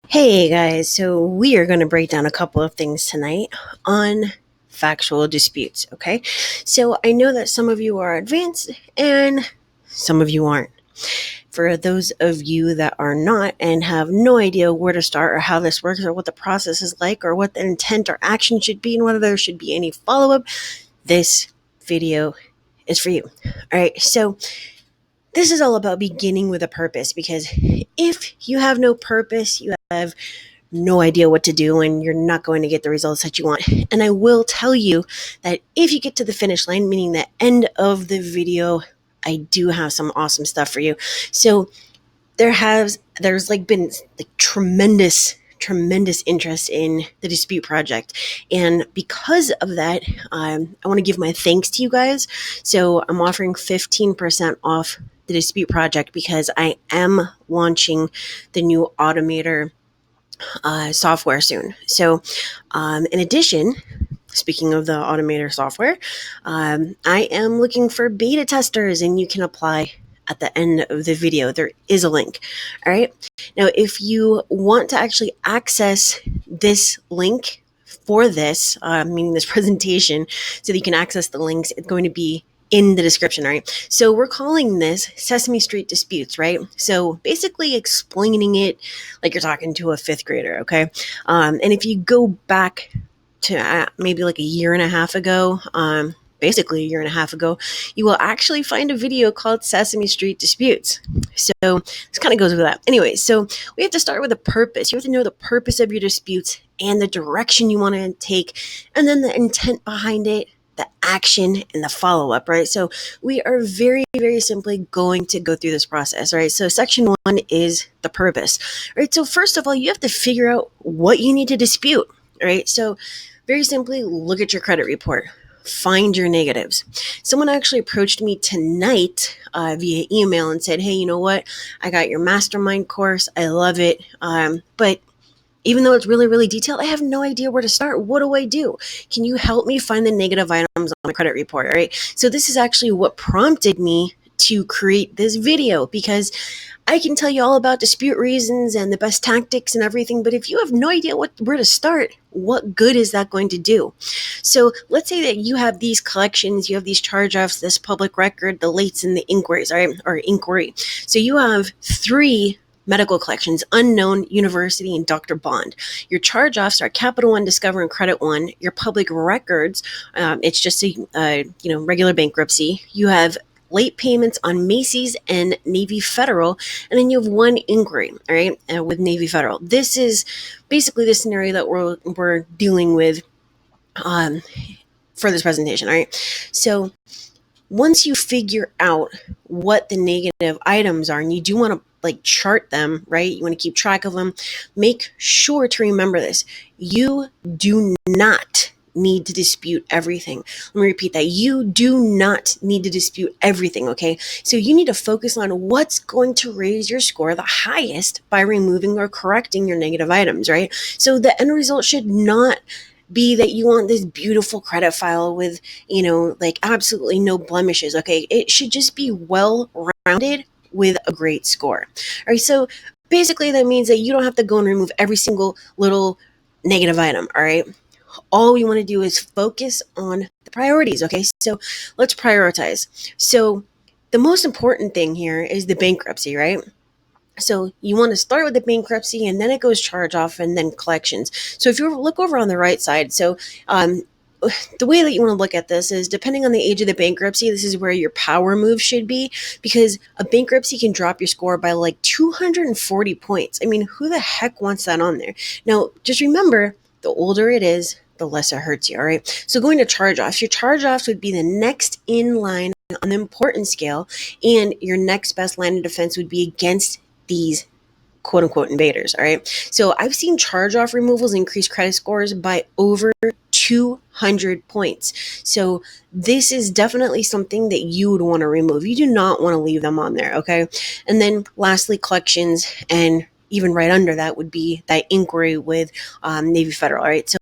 Hey guys, so we are going to break down a couple of things tonight on factual disputes, okay? So I know that some of you are advanced and some of you aren't. For those of you that are not and have no idea where to start or how this works or what the process is like or what the intent or action should be and whether there should be any follow up, this video is for you. All right, so this is all about beginning with a purpose because if you have no purpose, you have no idea what to do and you're not going to get the results that you want. And I will tell you that if you get to the finish line, meaning the end of the video, I do have some awesome stuff for you. So there's like been like tremendous interest in the dispute project, and because of that, I want to give my thanks to you guys. So I'm offering 15% off the dispute project because I am launching the new automator software soon. So, in addition, speaking of the automator software, I am looking for beta testers, and you can apply at the end of the video. There is a link. All right. Now, if you want to actually access this link for this, meaning this presentation, so that you can access the links, it's going to be in the description, right? So we're calling this Sesame Street Disputes, right? So basically explaining it like you're talking to a fifth grader, okay? And if you go back to maybe like a year and a half ago, basically a year and a half ago, you will actually find a video called Sesame Street Disputes. So this kind of goes with that. Anyway, so we have to start with a purpose. You have to know the purpose of your disputes and the direction you want to take, and then the intent behind it, the action, and the follow-up, right? So we are very simply going to go through this process, right? So section 1 is the purpose, right? So first of all, you have to figure out what you need to dispute, right? So very simply, look at your credit report. Find your negatives. Someone actually approached me tonight via email and said, hey, you know what? I got your mastermind course. I love it. But even though it's really detailed, I have no idea where to start. What do I do? Can you help me find the negative items on my credit report? All right. So this is actually what prompted me to create this video, because I can tell you all about dispute reasons and the best tactics and everything, but if you have no idea where to start, what good is that going to do? So let's say that you have these collections, you have these charge-offs, this public record, the lates, and the inquiries, all right, or inquiry. So you have 3 medical collections: Unknown, University, and Dr. Bond. Your charge-offs are Capital One, Discover, and Credit One. Your public records, it's just a regular bankruptcy. You have late payments on Macy's and Navy Federal, and then you have 1 inquiry, all right, with Navy Federal. This is basically the scenario that we're dealing with for this presentation, all right? So once you figure out what the negative items are, and you do want to like chart them, right? You want to keep track of them. Make sure to remember this. You do not need to dispute everything. Let me repeat that. You do not need to dispute everything, okay? So you need to focus on what's going to raise your score the highest by removing or correcting your negative items, right? So the end result should not be that you want this beautiful credit file with, like absolutely no blemishes, okay? It should just be well-rounded with a great score. All right, so basically that means that you don't have to go and remove every single little negative item, all right? All we want to do is focus on the priorities, okay? So let's prioritize. So the most important thing here is the bankruptcy, right? So you want to start with the bankruptcy, and then it goes charge off, and then collections. So if you look over on the right side, so the way that you want to look at this is, depending on the age of the bankruptcy, this is where your power move should be, because a bankruptcy can drop your score by like 240 points. I mean, who the heck wants that on there? Now, just remember, the older it is, the less it hurts you, all right? So going to charge-offs, your charge-offs would be the next in line on the importance scale, and your next best line of defense would be against these quote unquote invaders. All right. So I've seen charge off removals increase credit scores by over 200 points. So this is definitely something that you would want to remove. You do not want to leave them on there. Okay. And then lastly, collections, and even right under that would be that inquiry with Navy Federal. All right. So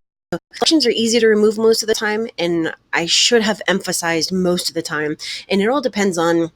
collections are easy to remove most of the time, and I should have emphasized most of the time. And it all depends on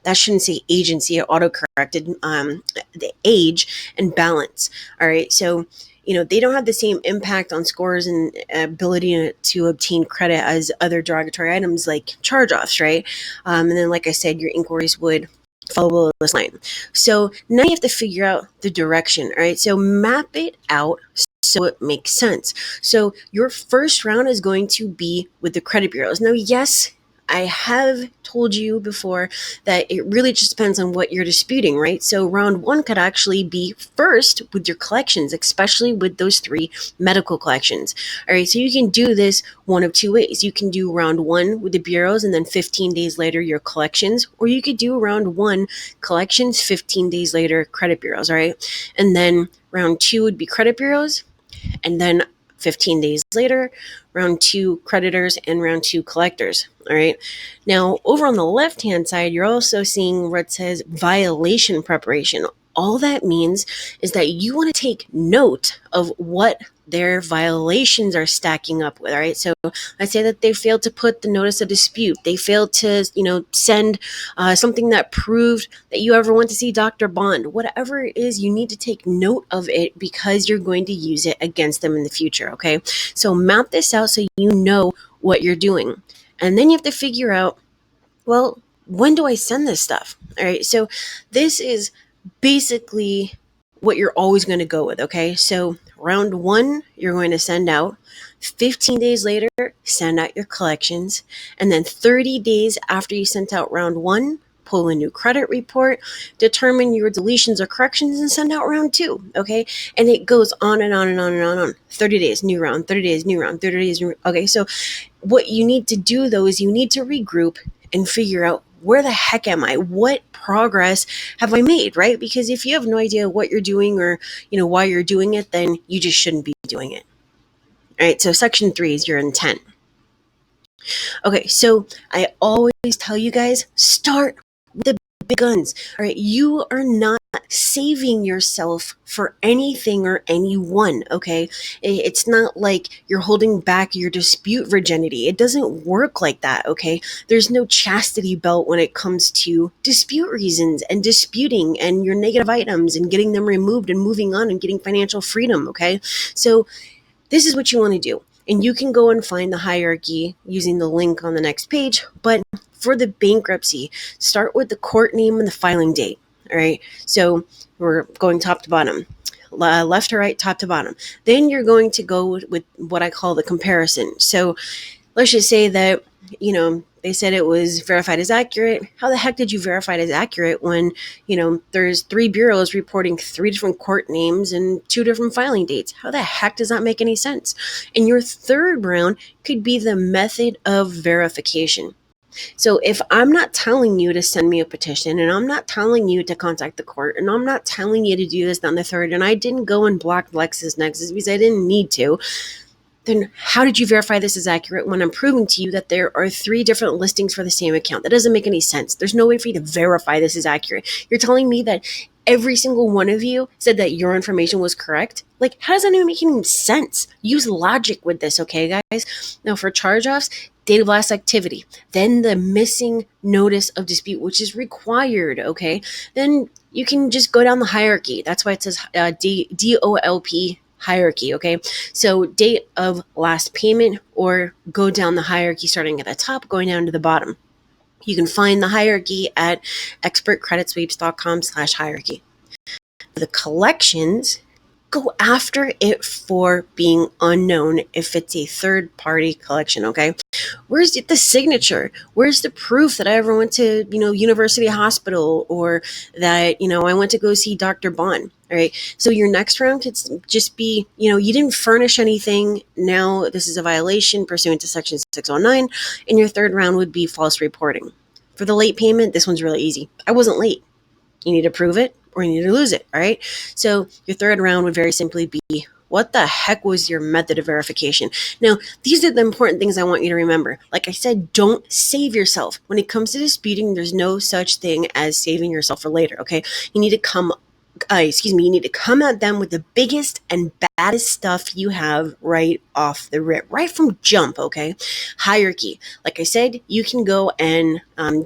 that shouldn't say agency. It auto-corrected the age and balance. All right. So, they don't have the same impact on scores and ability to obtain credit as other derogatory items like charge-offs, right? And then, like I said, your inquiries would follow this line. So now you have to figure out the direction, all right? So map it out so it makes sense. So your first round is going to be with the credit bureaus. Now, yes, I have told you before that it really just depends on what you're disputing, right? So round one could actually be first with your collections, especially with those 3 medical collections. All right, so you can do this one of 2 ways. You can do round one with the bureaus and then 15 days later your collections, or you could do round one collections, 15 days later credit bureaus, all right? And then round 2 would be credit bureaus, and then 15 days later, round 2 creditors and round 2 collectors. All right. Now, over on the left-hand side, you're also seeing where it says violation preparation. All that means is that you want to take note of what their violations are stacking up with. All right. So let's say that they failed to put the notice of dispute. They failed to, send something that proved that you ever went to see Dr. Bond. Whatever it is, you need to take note of it because you're going to use it against them in the future. Okay. So map this out so you know what you're doing. And then you have to figure out, well, when do I send this stuff? All right. So this is basically what you're always going to go with. Okay. So round one, you're going to send out. 15 days later, send out your collections. And then 30 days after you sent out round one, pull a new credit report, determine your deletions or corrections, and send out round 2. Okay. And it goes on and on and on and on and on. 30 days, new round, 30 days, new round, 30 days, new. Okay. So what you need to do though is you need to regroup and figure out, where the heck am I? What progress have I made, right? Because if you have no idea what you're doing or, why you're doing it, then you just shouldn't be doing it. All right. So section 3 is your intent. Okay. So I always tell you guys, start with the big guns. All right. You are not saving yourself for anything or anyone. Okay. It's not like you're holding back your dispute virginity. It doesn't work like that. Okay. There's no chastity belt when it comes to dispute reasons and disputing and your negative items and getting them removed and moving on and getting financial freedom. Okay. So this is what you want to do. And you can go and find the hierarchy using the link on the next page. But for the bankruptcy, start with the court name and the filing date. All right. So we're going top to bottom, left to right, top to bottom. Then you're going to go with what I call the comparison. So let's just say that, they said it was verified as accurate. How the heck did you verify it as accurate when, there's 3 bureaus reporting 3 different court names and 2 different filing dates? How the heck does that make any sense? And your third round could be the method of verification. So if I'm not telling you to send me a petition, and I'm not telling you to contact the court, and I'm not telling you to do this down the third, and I didn't go and block LexisNexis because I didn't need to, then how did you verify this is accurate when I'm proving to you that there are 3 different listings for the same account? That doesn't make any sense. There's no way for you to verify this is accurate. You're telling me that every single one of you said that your information was correct? Like, how does that even make any sense? Use logic with this, okay, guys? Now, for charge-offs, date of last activity, then the missing notice of dispute, which is required, okay? Then you can just go down the hierarchy. That's why it says DOLP hierarchy, okay? So date of last payment, or go down the hierarchy starting at the top, going down to the bottom. You can find the hierarchy at expertcreditsweeps.com/hierarchy. The collections, go after it for being unknown if it's a third-party collection, okay? Where's the signature? Where's the proof that I ever went to, University Hospital, or that, I went to go see Dr. Bond, all right? So your next round could just be, you didn't furnish anything. Now this is a violation pursuant to section 609. And your third round would be false reporting. For the late payment, this one's really easy. I wasn't late. You need to prove it or you need to lose it, all right? So your third round would very simply be, what the heck was your method of verification? Now, these are the important things I want you to remember. Like I said, don't save yourself. When it comes to disputing, there's no such thing as saving yourself for later, okay? You need to come you need to come at them with the biggest and baddest stuff you have right off the rip, right from jump, okay? Hierarchy. Like I said, you can go and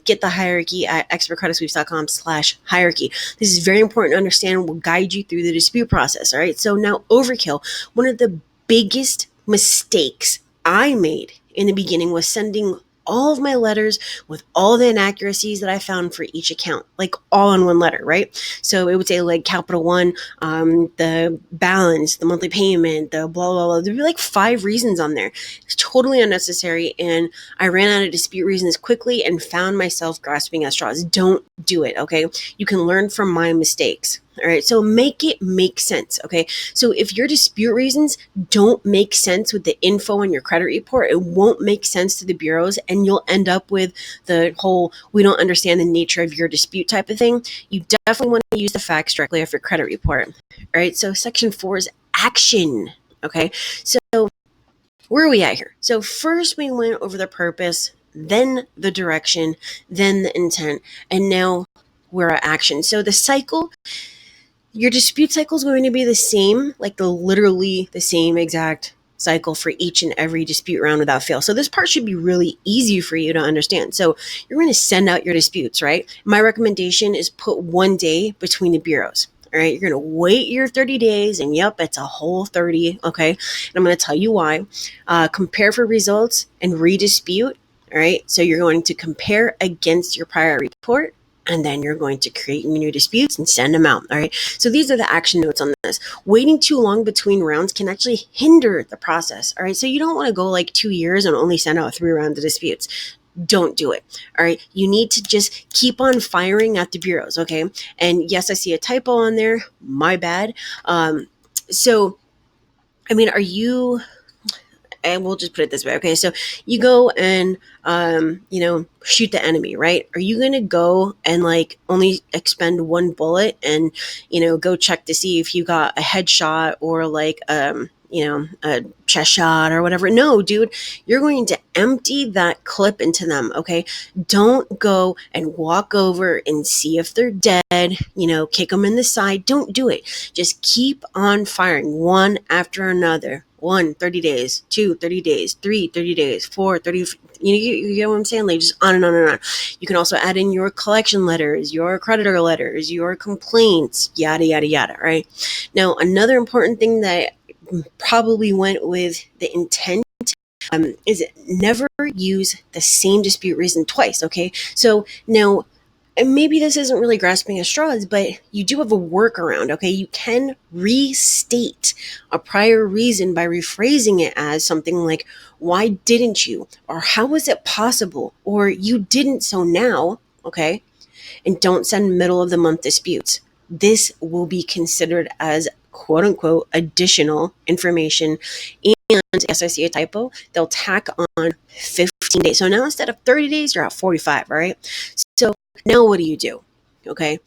get the hierarchy at expertcreditsweeps.com/hierarchy. This is very important to understand and will guide you through the dispute process, all right? So now overkill. One of the biggest mistakes I made in the beginning was sending all of my letters with all the inaccuracies that I found for each account, like all in one letter, right? So it would say like capital one, the balance, the monthly payment, the blah, blah, blah. There'd be like 5 reasons on there. It's totally unnecessary. And I ran out of dispute reasons quickly and found myself grasping at straws. Don't do it, okay? You can learn from my mistakes. All right, so make it make sense, okay? So if your dispute reasons don't make sense with the info on your credit report, it won't make sense to the bureaus, and you'll end up with the whole we don't understand the nature of your dispute type of thing. You definitely want to use the facts directly off your credit report. All right, so section 4 is action, okay? So where are we at here? So first we went over the purpose, then the direction, then the intent, and now we're at action. So the cycle, your dispute cycle is going to be the same, like literally the same exact cycle for each and every dispute round without fail. So this part should be really easy for you to understand. So you're going to send out your disputes, right? My recommendation is put 1 day between the bureaus. All right, you're going to wait your 30 days, and yep, it's a whole 30, okay? And I'm going to tell you why. Compare for results and redispute, all right? So you're going to compare against your prior report, and then you're going to create new disputes and send them out, all right? So these are the action notes on this. Waiting too long between rounds can actually hinder the process, all right? So you don't want to go like 2 years and only send out 3 rounds of disputes. Don't do it, all right? You need to just keep on firing at the bureaus, okay? And yes, I see a typo on there. My bad. So, I mean, are you... And we'll just put it this way, okay? So you go and shoot the enemy, right? Are you gonna go and like only expend 1 bullet and go check to see if you got a headshot or like a chest shot or whatever? No, dude, you're going to empty that clip into them, okay? Don't go and walk over and see if they're dead, kick them in the side. Don't do it. Just keep on firing one after another. 1, 30 days, 2, 30 days, 3, 30 days, 4, 30, you get what I'm saying? Like just on and on and on. You can also add in your collection letters, your creditor letters, your complaints, yada, yada, yada, right? Now, another important thing that probably went with the intent is never use the same dispute reason twice, okay? So now, and maybe this isn't really grasping at straws, but you do have a workaround, okay? You can restate a prior reason by rephrasing it as something like, why didn't you? Or how was it possible? Or you didn't, so now, okay? And don't send middle of the month disputes. This will be considered as quote unquote additional information. And yes, I see a typo, they'll tack on 15 days. So now instead of 30 days, you're at 45, all right? So now what do you do? Okay.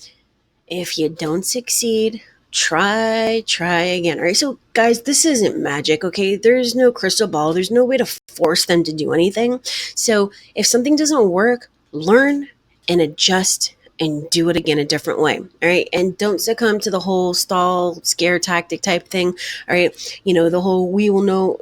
If you don't succeed, try again. All right. So guys, this isn't magic. Okay. There's no crystal ball. There's no way to force them to do anything. So if something doesn't work, learn and adjust and do it again a different way. All right. And don't succumb to the whole stall scare tactic type thing. All right. The whole we will not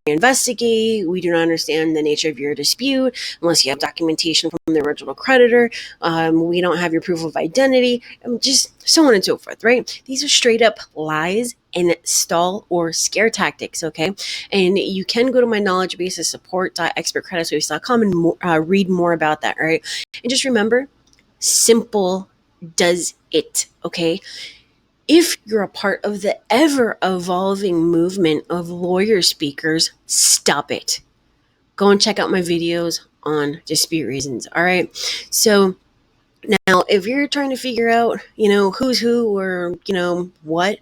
reinvestigate. We do not understand the nature of your dispute unless you have documentation from the original creditor. We don't have your proof of identity. Just so on and so forth, right? These are straight up lies and stall or scare tactics, okay? And you can go to my knowledge base at support.expertcreditsweeps.com and read more about that, all right? And just remember, simple does it, okay? If you're a part of the ever-evolving movement of lawyer speakers, stop it. Go and check out my videos on dispute reasons, all right? So now, if you're trying to figure out, who's who or, what,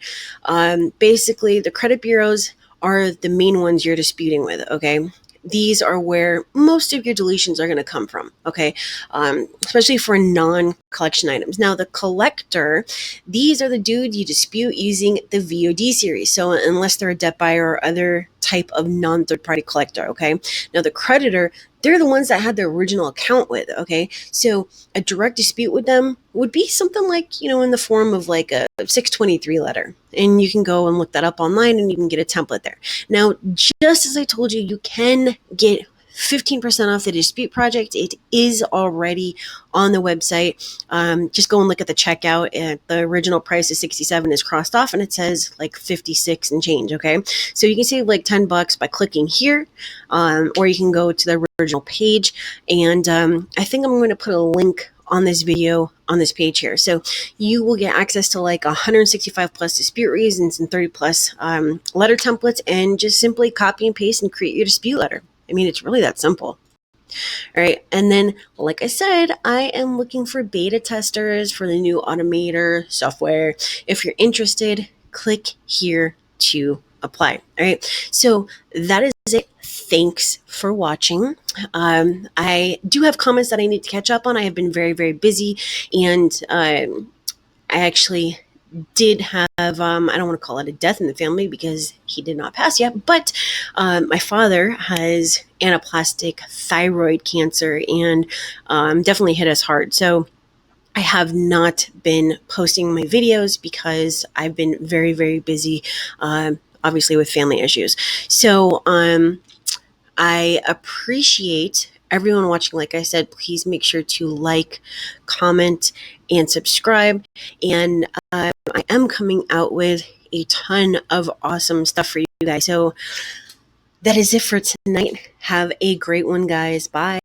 basically the credit bureaus are the main ones you're disputing with, okay? These are where most of your deletions are going to come from, okay? Especially for non-collection items. Now, the collector, these are the dudes you dispute using the VOD series. So unless they're a debt buyer or other type of non-third party collector. Okay, now the creditor, they're the ones that had the original account with. Okay, so a direct dispute with them would be something like, in the form of like a 623 letter, and you can go and look that up online and you can get a template there. Now, just as I told you, you can get 15% off the dispute project. It is already on the website. Just go and look at the checkout. The original price of 67 is crossed off and it says like 56 and change. Okay, so you can save like $10 by clicking here, or you can go to the original page. And I think I'm going to put a link on this video on this page here. So you will get access to like 165 plus dispute reasons and 30 plus letter templates, and just simply copy and paste and create your dispute letter. I mean, it's really that simple. All right. And then, like I said, I am looking for beta testers for the new Automator software. If you're interested, click here to apply. All right. So that is it. Thanks for watching. I do have comments that I need to catch up on. I have been very, very busy, and I actually did have, I don't want to call it a death in the family because he did not pass yet, but my father has anaplastic thyroid cancer, and definitely hit us hard. So I have not been posting my videos because I've been very, very busy, obviously with family issues. So I appreciate everyone watching. Like I said, please make sure to like, comment, and subscribe. And I am coming out with a ton of awesome stuff for you guys. So that is it for tonight. Have a great one, guys. Bye.